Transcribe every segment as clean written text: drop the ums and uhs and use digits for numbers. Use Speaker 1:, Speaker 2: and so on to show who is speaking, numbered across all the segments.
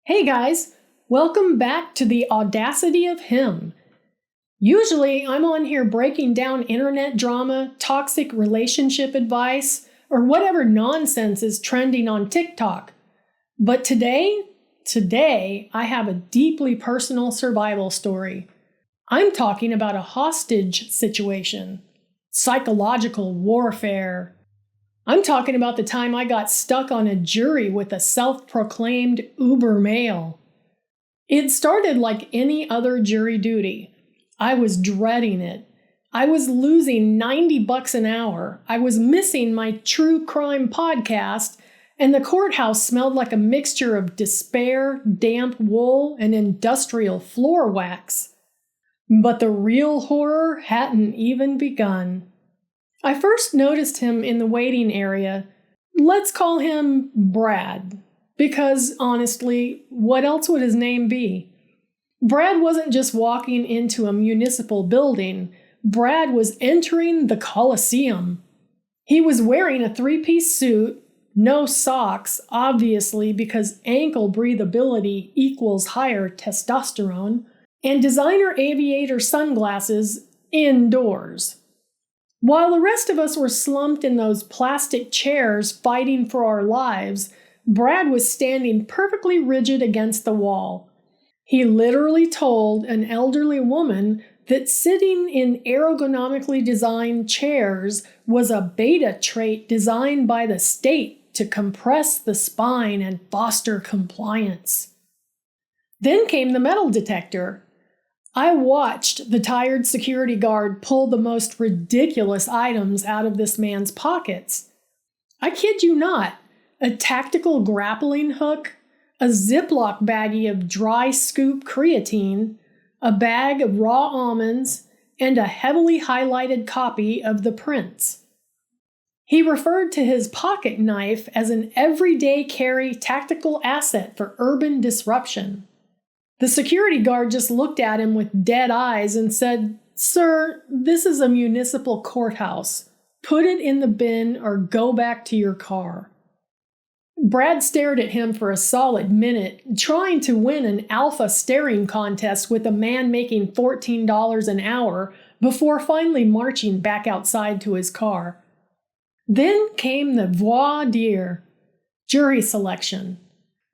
Speaker 1: Hey guys, welcome back to the Audacity of Him. Usually I'm on here breaking down internet drama, toxic relationship advice, or whatever nonsense is trending on TikTok. But today I have a deeply personal survival story. I'm talking about a hostage situation, psychological warfare. I'm talking about the time I got stuck on a jury with a self-proclaimed uber male. It started like any other jury duty. I was dreading it. I was losing $90 an hour. I was missing my true crime podcast, and the courthouse smelled like a mixture of despair, damp wool, and industrial floor wax. But the real horror hadn't even begun. I first noticed him in the waiting area. Let's call him Brad, because honestly, what else would his name be? Brad wasn't just walking into a municipal building. Brad was entering the Coliseum. He was wearing a three-piece suit, no socks, obviously because ankle breathability equals higher testosterone, and designer aviator sunglasses indoors. While the rest of us were slumped in those plastic chairs fighting for our lives, Brad was standing perfectly rigid against the wall. He literally told an elderly woman that sitting in ergonomically designed chairs was a beta trait designed by the state to compress the spine and foster compliance. Then came the metal detector. I watched the tired security guard pull the most ridiculous items out of this man's pockets. I kid you not, a tactical grappling hook, a Ziploc baggie of dry scoop creatine, a bag of raw almonds, and a heavily highlighted copy of The Prince. He referred to his pocket knife as an everyday carry tactical asset for urban disruption. The security guard just looked at him with dead eyes and said, "Sir, this is a municipal courthouse. Put it in the bin or go back to your car." Brad stared at him for a solid minute, trying to win an alpha staring contest with a man making $14 an hour before finally marching back outside to his car. Then came the voir dire, jury selection.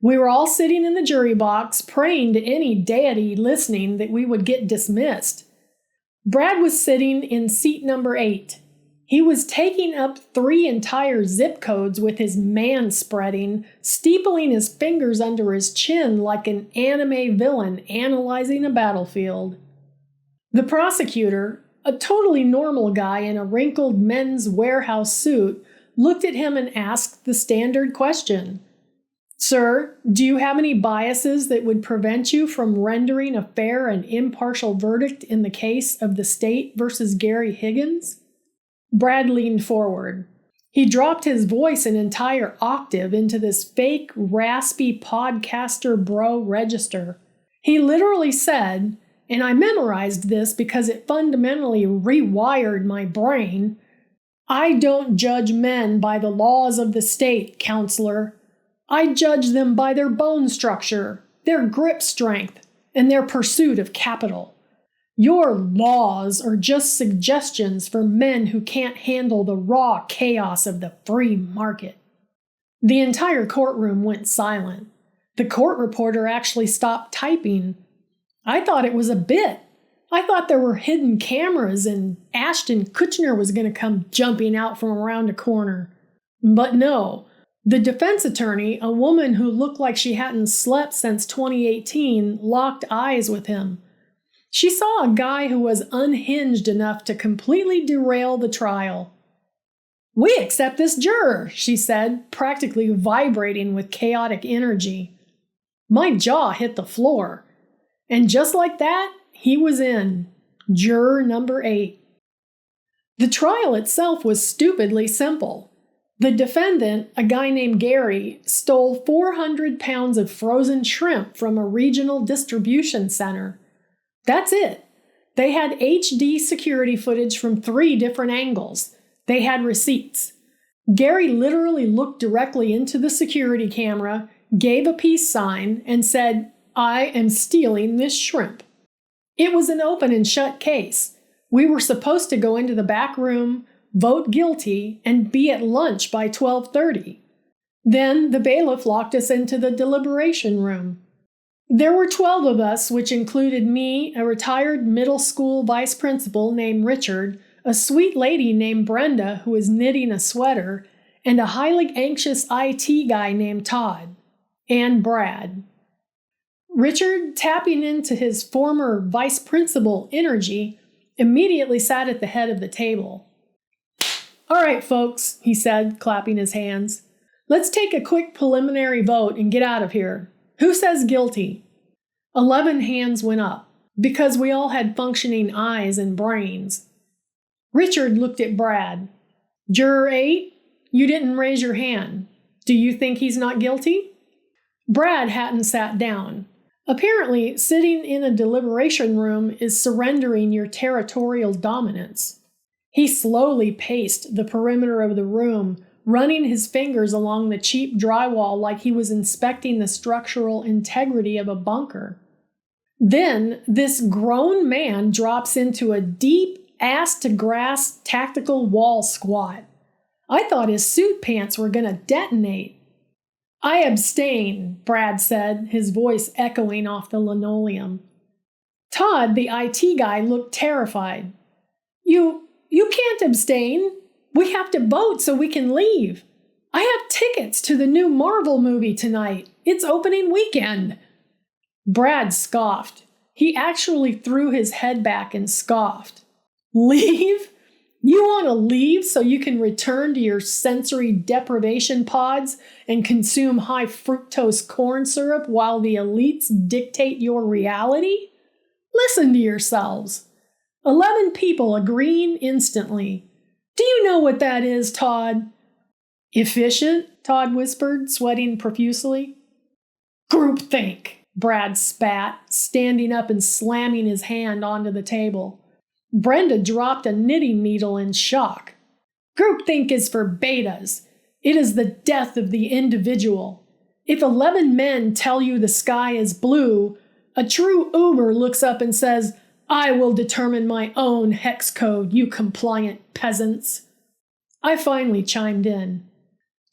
Speaker 1: We were all sitting in the jury box, praying to any deity listening that we would get dismissed. Brad was sitting in seat number 8. He was taking up 3 entire zip codes with his man-spreading, steepling his fingers under his chin like an anime villain analyzing a battlefield. The prosecutor, a totally normal guy in a wrinkled Men's Warehouse suit, looked at him and asked the standard question. "Sir, do you have any biases that would prevent you from rendering a fair and impartial verdict in the case of the state versus Gary Higgins?" Brad leaned forward. He dropped his voice an entire octave into this fake, raspy podcaster bro register. He literally said, and I memorized this because it fundamentally rewired my brain, "I don't judge men by the laws of the state, counselor. I judge them by their bone structure, their grip strength, and their pursuit of capital. Your laws are just suggestions for men who can't handle the raw chaos of the free market." The entire courtroom went silent. The court reporter actually stopped typing. I thought it was a bit. I thought there were hidden cameras and Ashton Kutcher was going to come jumping out from around a corner. But no. The defense attorney, a woman who looked like she hadn't slept since 2018, locked eyes with him. She saw a guy who was unhinged enough to completely derail the trial. "We accept this juror," she said, practically vibrating with chaotic energy. My jaw hit the floor. And just like that, he was in. Juror number 8. The trial itself was stupidly simple. The defendant, a guy named Gary, stole 400 pounds of frozen shrimp from a regional distribution center. That's it. They had HD security footage from 3 different angles. They had receipts. Gary literally looked directly into the security camera, gave a peace sign, and said, "I am stealing this shrimp." It was an open and shut case. We were supposed to go into the back room, vote guilty, and be at lunch by 12:30. Then the bailiff locked us into the deliberation room. There were 12 of us, which included me, a retired middle school vice principal named Richard, a sweet lady named Brenda who was knitting a sweater, and a highly anxious IT guy named Todd. And Brad. Richard, tapping into his former vice principal energy, immediately sat at the head of the table. "All right, folks," he said, clapping his hands. "Let's take a quick preliminary vote and get out of here. Who says guilty?" 11 hands went up, because we all had functioning eyes and brains. Richard looked at Brad. "Juror 8, you didn't raise your hand. Do you think he's not guilty?" Brad hadn't sat down. Apparently, sitting in a deliberation room is surrendering your territorial dominance. He slowly paced the perimeter of the room, running his fingers along the cheap drywall like he was inspecting the structural integrity of a bunker. Then, this grown man drops into a deep, ass-to-grass tactical wall squat. I thought his suit pants were going to detonate. "I abstain," Brad said, his voice echoing off the linoleum. Todd, the IT guy, looked terrified. You can't abstain. We have to vote so we can leave. I have tickets to the new Marvel movie tonight. It's opening weekend." Brad scoffed. He actually threw his head back and scoffed. "Leave? You want to leave so you can return to your sensory deprivation pods and consume high fructose corn syrup while the elites dictate your reality? Listen to yourselves. 11 people agreeing instantly. Do you know what that is, Todd?" "Efficient?" Todd whispered, sweating profusely. "Groupthink," Brad spat, standing up and slamming his hand onto the table. Brenda dropped a knitting needle in shock. "Groupthink is for betas. It is the death of the individual. If 11 men tell you the sky is blue, a true Uber looks up and says, 'I will determine my own hex code, you compliant peasants.'" I finally chimed in.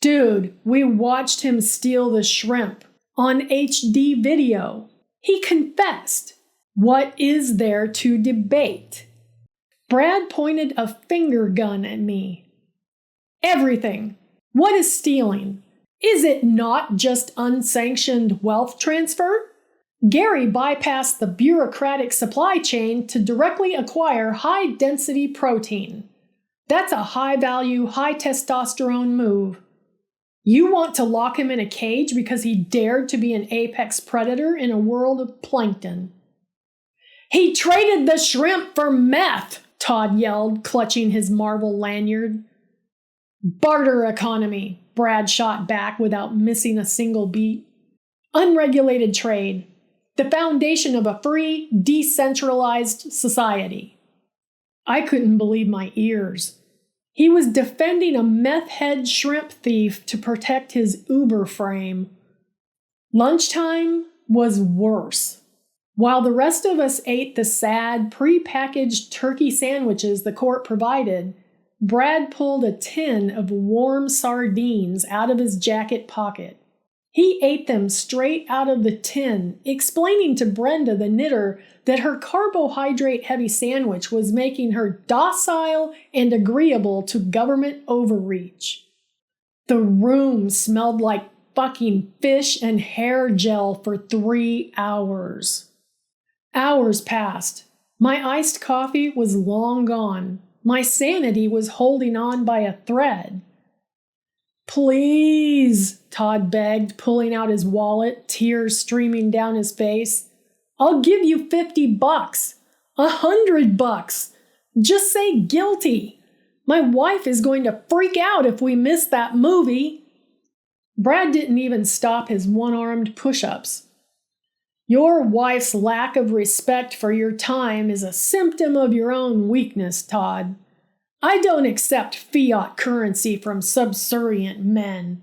Speaker 1: "Dude, we watched him steal the shrimp on HD video. He confessed. What is there to debate?" Brad pointed a finger gun at me. "Everything. What is stealing? Is it not just unsanctioned wealth transfer? Gary bypassed the bureaucratic supply chain to directly acquire high-density protein. That's a high-value, high-testosterone move. You want to lock him in a cage because he dared to be an apex predator in a world of plankton." "He traded the shrimp for meth," Todd yelled, clutching his Marvel lanyard. "Barter economy," Brad shot back without missing a single beat. "Unregulated trade. The foundation of a free, decentralized society." I couldn't believe my ears. He was defending a meth-head shrimp thief to protect his Uber frame. Lunchtime was worse. While the rest of us ate the sad, pre-packaged turkey sandwiches the court provided, Brad pulled a tin of warm sardines out of his jacket pocket. He ate them straight out of the tin, explaining to Brenda the knitter that her carbohydrate-heavy sandwich was making her docile and agreeable to government overreach. The room smelled like fucking fish and hair gel for 3 hours. Hours passed. My iced coffee was long gone. My sanity was holding on by a thread. "Please," Todd begged, pulling out his wallet, tears streaming down his face. "I'll give you $50, $100. Just say guilty. My wife is going to freak out if we miss that movie." Brad didn't even stop his one-armed push-ups. "Your wife's lack of respect for your time is a symptom of your own weakness, Todd. I don't accept fiat currency from subservient men.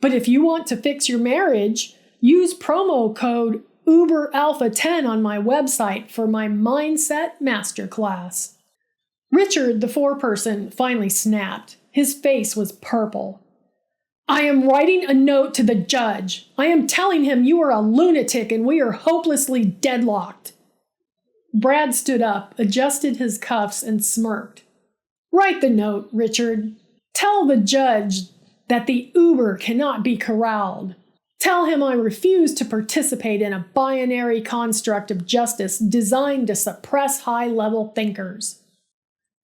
Speaker 1: But if you want to fix your marriage, use promo code UberAlpha10 on my website for my Mindset Masterclass. Richard, the foreperson, finally snapped. His face was purple. I am writing a note to the judge. I am telling him you are a lunatic and we are hopelessly deadlocked. Brad stood up, adjusted his cuffs, and smirked. Write the note, Richard. Tell the judge that the Uber cannot be corralled. Tell him I refuse to participate in a binary construct of justice designed to suppress high-level thinkers.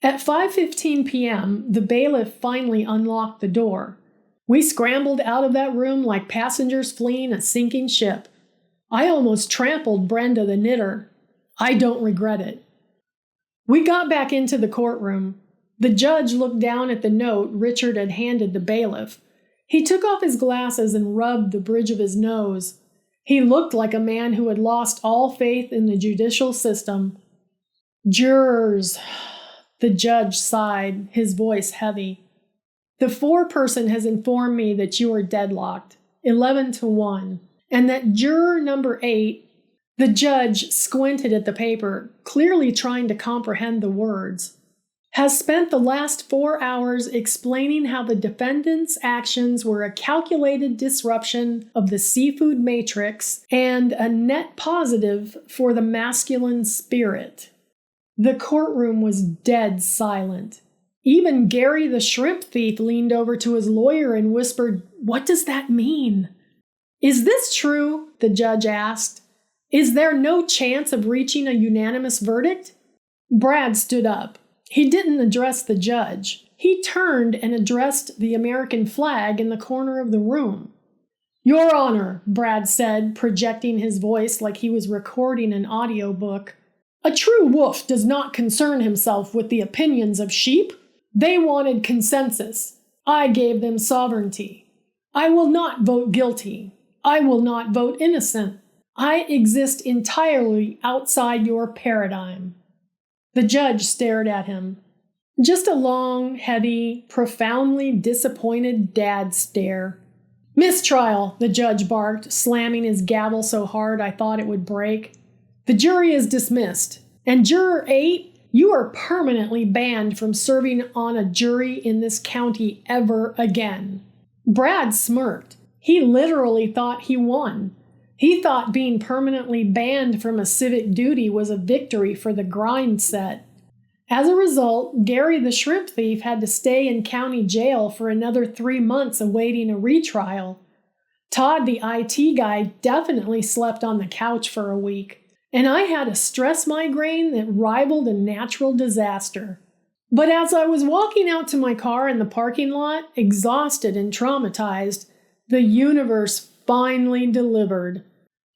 Speaker 1: At 5:15 p.m., the bailiff finally unlocked the door. We scrambled out of that room like passengers fleeing a sinking ship. I almost trampled Brenda the knitter. I don't regret it. We got back into the courtroom. The judge looked down at the note Richard had handed the bailiff. He took off his glasses and rubbed the bridge of his nose. He looked like a man who had lost all faith in the judicial system. Jurors, the judge sighed, his voice heavy. The foreperson has informed me that you are deadlocked, 11-1, and that juror number 8, the judge squinted at the paper, clearly trying to comprehend the words, has spent the last 4 hours explaining how the defendant's actions were a calculated disruption of the seafood matrix and a net positive for the masculine spirit. The courtroom was dead silent. Even Gary the shrimp thief leaned over to his lawyer and whispered, "What does that mean?" "Is this true?" the judge asked. "Is there no chance of reaching a unanimous verdict?" Brad stood up. He didn't address the judge. He turned and addressed the American flag in the corner of the room. "Your Honor," Brad said, projecting his voice like he was recording an audiobook, "a true wolf does not concern himself with the opinions of sheep. They wanted consensus. I gave them sovereignty. I will not vote guilty. I will not vote innocent. I exist entirely outside your paradigm." The judge stared at him. Just a long, heavy, profoundly disappointed dad stare. "Mistrial," the judge barked, slamming his gavel so hard I thought it would break. "The jury is dismissed. And Juror 8, you are permanently banned from serving on a jury in this county ever again." Brad smirked. He literally thought he won. He thought being permanently banned from a civic duty was a victory for the Grindset. As a result, Gary the shrimp thief had to stay in county jail for another 3 months awaiting a retrial. Todd the IT guy definitely slept on the couch for a week. And I had a stress migraine that rivaled a natural disaster. But as I was walking out to my car in the parking lot, exhausted and traumatized, the universe finally delivered.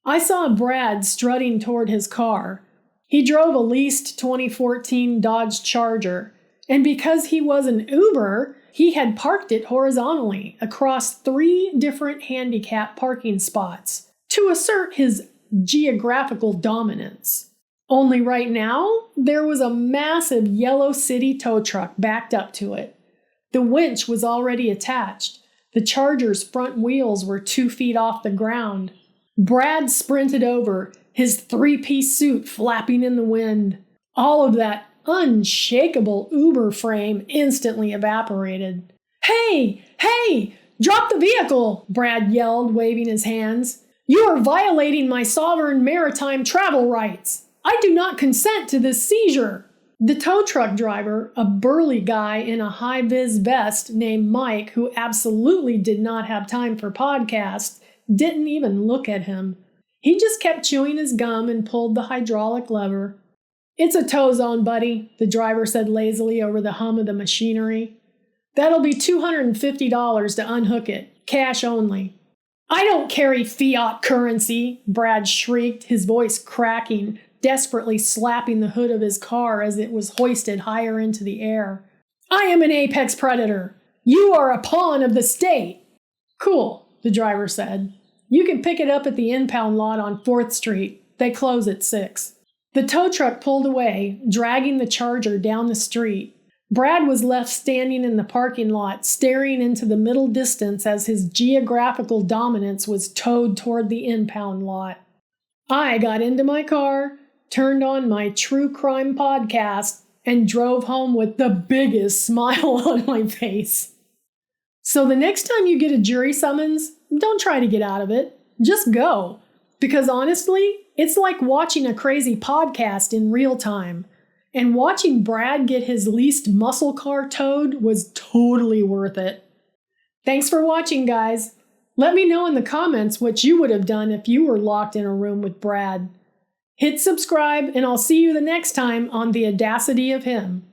Speaker 1: I saw Brad strutting toward his car. He drove a leased 2014 Dodge Charger, and because he was an Uber, he had parked it horizontally across 3 different handicap parking spots to assert his geographical dominance. Only right now, there was a massive yellow city tow truck backed up to it. The winch was already attached. The Charger's front wheels were 2 feet off the ground. Brad sprinted over, his 3-piece suit flapping in the wind. All of that unshakable Uber frame instantly evaporated. "Hey! Hey! Drop the vehicle!" Brad yelled, waving his hands. "You are violating my sovereign maritime travel rights. I do not consent to this seizure." The tow truck driver, a burly guy in a high-vis vest named Mike, who absolutely did not have time for podcasts, didn't even look at him. He just kept chewing his gum and pulled the hydraulic lever. "It's a tow zone, buddy," the driver said lazily over the hum of the machinery. "That'll be $250 to unhook it, cash only." "I don't carry fiat currency," Brad shrieked, his voice cracking, desperately slapping the hood of his car as it was hoisted higher into the air. "I am an apex predator. You are a pawn of the state." "Cool," the driver said. "You can pick it up at the impound lot on 4th Street. They close at 6. The tow truck pulled away, dragging the Charger down the street. Brad was left standing in the parking lot, staring into the middle distance as his geographical dominance was towed toward the impound lot. I got into my car, turned on my true crime podcast, and drove home with the biggest smile on my face. So the next time you get a jury summons, don't try to get out of it. Just go. Because honestly, it's like watching a crazy podcast in real time. And watching Brad get his leased muscle car towed was totally worth it. Thanks for watching, guys. Let me know in the comments what you would have done if you were locked in a room with Brad. Hit subscribe, and I'll see you the next time on the Audacity of Him.